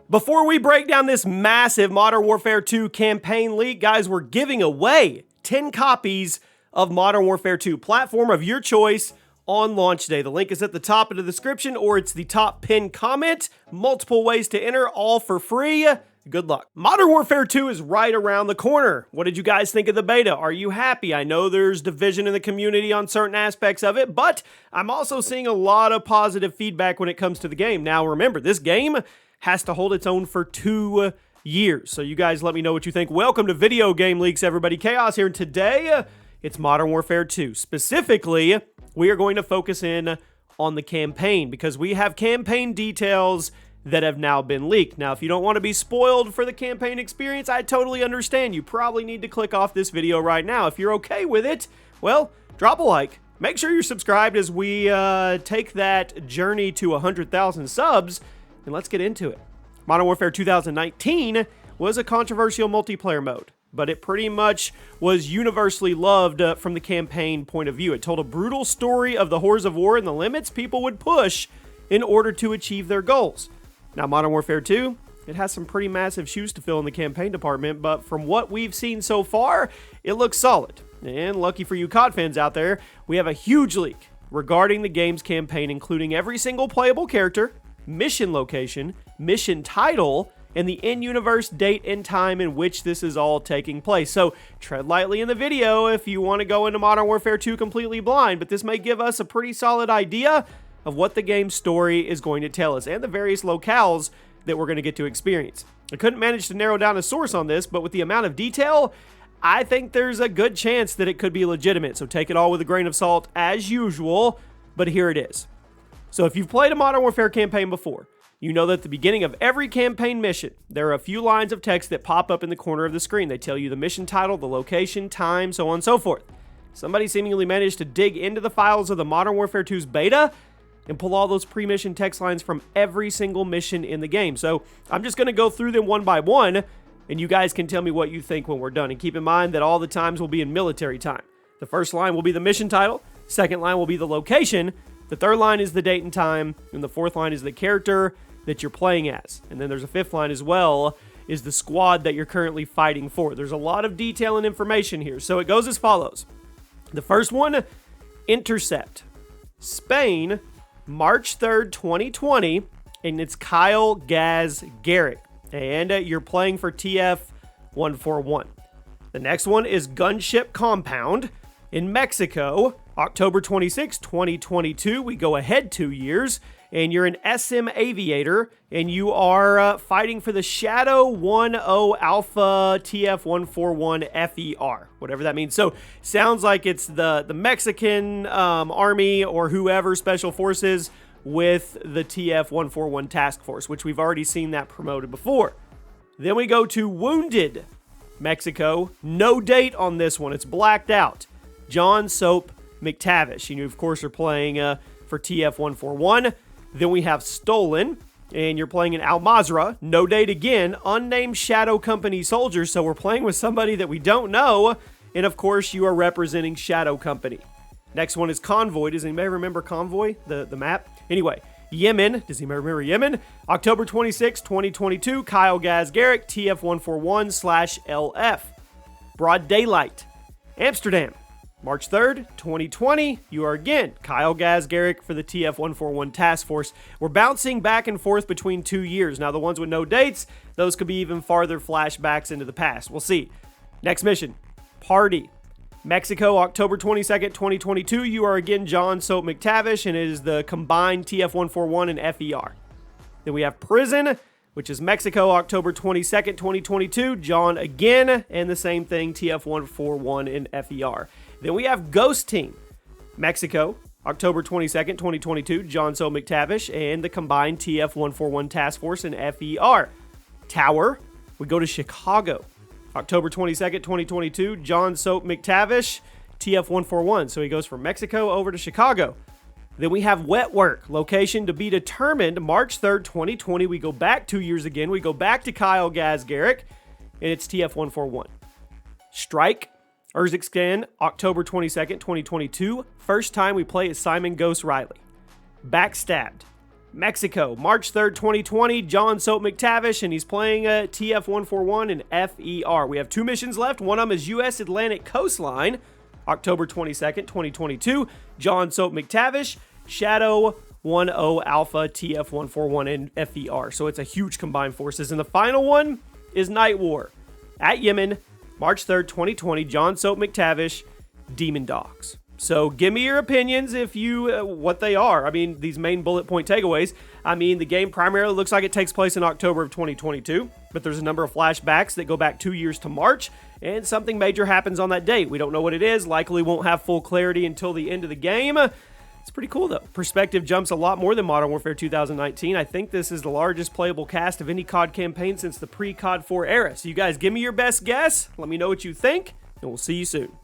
Before we break down this massive Modern Warfare 2 campaign leak, guys, we're giving away 10 copies of Modern Warfare 2, platform of your choice, on launch day. The link is at the top of the description, or it's the top pinned comment. Multiple ways to enter, all for free. Good luck. Modern Warfare 2 is right around the corner. What did you guys think of the beta? Are you happy? I know there's division in the community on certain aspects of it, but I'm also seeing a lot of positive feedback when it comes to the game. Now, remember, this game has to hold its own for 2 years. So you guys let me know what you think. Welcome to Video Game Leaks, everybody. Chaos here, and today it's Modern Warfare 2. Specifically, we are going to focus in on the campaign because we have campaign details that have now been leaked. Now, if you don't want to be spoiled for the campaign experience, I totally understand. You probably need to click off this video right now. If you're okay with it, well, drop a like. Make sure you're subscribed as we take that journey to 100,000 subs, and let's get into it. Modern Warfare 2019 was a controversial multiplayer mode, but it pretty much was universally loved from the campaign point of view. It told a brutal story of the horrors of war and the limits people would push in order to achieve their goals. Now, Modern Warfare 2, it has some pretty massive shoes to fill in the campaign department, but from what we've seen so far, it looks solid. And lucky for you COD fans out there, we have a huge leak regarding the game's campaign, including every single playable character, mission location, mission title, and the in-universe date and time in which this is all taking place. So tread lightly in the video if you want to go into Modern Warfare 2 completely blind, but this may give us a pretty solid idea of what the game's story is going to tell us and the various locales that we're going to get to experience. I couldn't manage to narrow down a source on this, but with the amount of detail, I think there's a good chance that it could be legitimate. So take it all with a grain of salt as usual, but here it is. So if you've played a Modern Warfare campaign before, you know that at the beginning of every campaign mission, there are a few lines of text that pop up in the corner of the screen. They tell you the mission title, the location, time, so on and so forth. Somebody seemingly managed to dig into the files of the Modern Warfare 2's beta and pull all those pre-mission text lines from every single mission in the game. So I'm just going to go through them one by one, and you guys can tell me what you think when we're done. And keep in mind that all the times will be in military time. The first line will be the mission title, second line will be the location, the third line is the date and time, and the fourth line is the character that you're playing as. And then there's a fifth line as well, is the squad that you're currently fighting for. There's a lot of detail and information here. So it goes as follows. The first one, Intercept. Spain, March 3rd, 2020, and it's Kyle Gaz Garrick. And you're playing for TF141. The next one is Gunship Compound in Mexico, October 26, 2022. We go ahead 2 years, and you're an SM Aviator, and you are fighting for the Shadow 10 Alpha TF141 FER, whatever that means. So, sounds like it's the Mexican Army or whoever, Special Forces, with the TF141 Task Force, which we've already seen that promoted before. Then we go to Wounded, Mexico. No date on this one. It's blacked out. John Soap McTavish. You, of course, are playing for TF141. Then we have Stolen, and you're playing in Al Mazrah. No date again. Unnamed Shadow Company soldier, so we're playing with somebody that we don't know. And, of course, you are representing Shadow Company. Next one is Convoy. Does anybody remember Convoy, the map? Anyway, Yemen. Does anybody remember Yemen? October 26, 2022. Kyle Gaz Garrick, TF141/LF. Broad Daylight. Amsterdam. March 3rd, 2020, you are again Kyle Gaz Garrick for the TF141 Task Force. We're bouncing back and forth between 2 years. Now, the ones with no dates, those could be even farther flashbacks into the past. We'll see. Next mission, Party. Mexico, October 22nd, 2022, you are again John Soap McTavish, and it is the combined TF141 and FER. Then we have Prison, which is Mexico, October 22nd, 2022, John again, and the same thing, TF141 and FER. Then we have Ghost Team, Mexico, October 22nd, 2022, John Soap McTavish, and the combined TF141 Task Force and FER. Tower, we go to Chicago, October 22nd, 2022, John Soap McTavish, TF141. So he goes from Mexico over to Chicago. Then we have Wet Work, location to be determined, March 3rd, 2020. We go back 2 years again. We go back to Kyle Gaz Garrick, and it's TF141. Strike, Urzikstan, October 22nd, 2022. First time we play as Simon Ghost Riley. Backstabbed, Mexico, March 3rd, 2020, John Soap McTavish, and he's playing TF-141 and FER. We have 2 missions left. One of them is U.S. Atlantic Coastline, October 22nd, 2022, John Soap McTavish, Shadow 10 Alpha, TF-141, and FER. So it's a huge combined forces. And the final one is Night War at Yemen, March 3rd, 2020, John Soap McTavish, Demon Dogs. So give me your opinions if you, what they are. I mean, these main bullet point takeaways. I mean, the game primarily looks like it takes place in October of 2022, but there's a number of flashbacks that go back 2 years to March, and something major happens on that date. We don't know what it is, likely won't have full clarity until the end of the game. It's pretty cool though. Perspective jumps a lot more than Modern Warfare 2019. I think this is the largest playable cast of any COD campaign since the pre-COD 4 era. So you guys give me your best guess, let me know what you think, and we'll see you soon.